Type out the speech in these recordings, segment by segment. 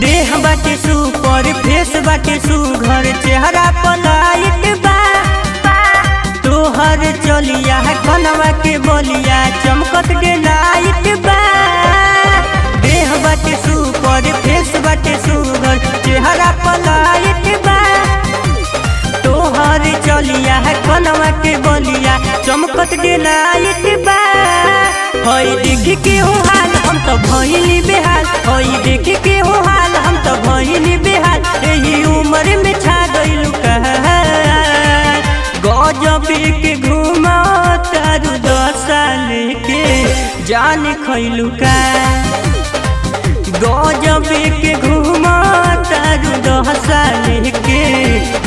देह बाटे super face बाटे सुघर चेहरा पलाइट बा तोहर चलिया कनवा के बोलिया चमकत डे लाइट बा। देह बाटे सुपर फेस बाटे सुघर चेहरा पलाइट बा तोहर चलिया कनवा के बोलिया चमकत डे लाइट बा। हई देख के हो हाल हम तो भइली बेहाल, हई देख के हो हाल हम तो भइली बेहाल। एही उम्र में छा गइलू कहल गजब के घुमा तारू 10 साल के जान खइलू का। गजब के घुमा तारू 10 साल के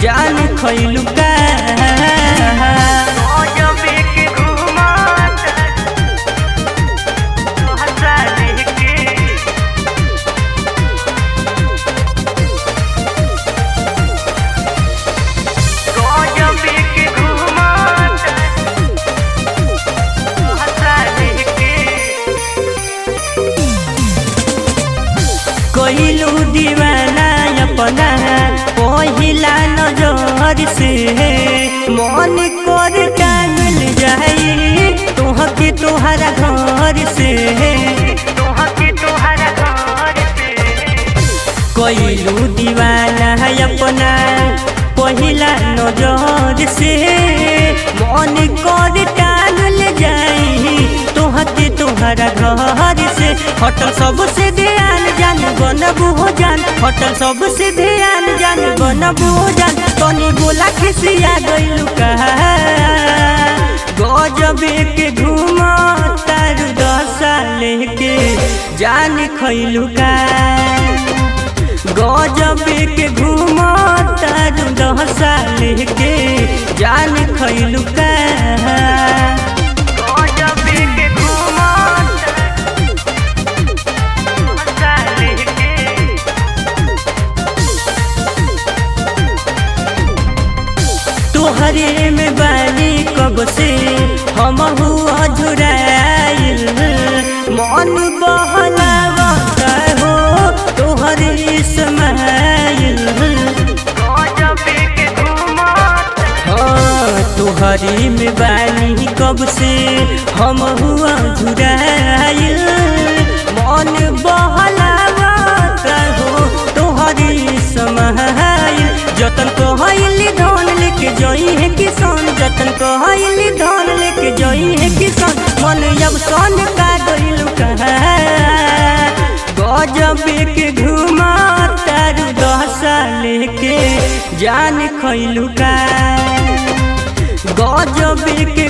जान खइलू का। कइलू दीवाना अपना पहिला नजर से मन कर टांगल जाई तोहके तोहरा घर से। कइलू दीवाना अपना पहिला नजर से मन कर टांगल जाई तोहके तोहरा घर से। हटल सबसे ध्यान जान बनबू हो जान, हटल सबसे ध्यान जान बनबू हो जान। तनी बोला खिसिया गइलू कहा गजब के घुमा तारू 10 साल के जान खइलू का। गजब के घुमा तारू 10 साल के जान खइलू का। तोहरे में बानी कब से हम हुआ झुराइल मन बहलावता हो तोहरे स्माइल। हाँ तोहरे में बानी कब से हम हुआ झुराइल मन बहलावता हो तोहरे स्माइल। जतन कहली धन लेके जई है किसान, जतन कहली धन लेके जई है किसान। मन अब सन का गइलू कहा गजब के घुमा तारू 10 साल के जान खइलू का। गजब के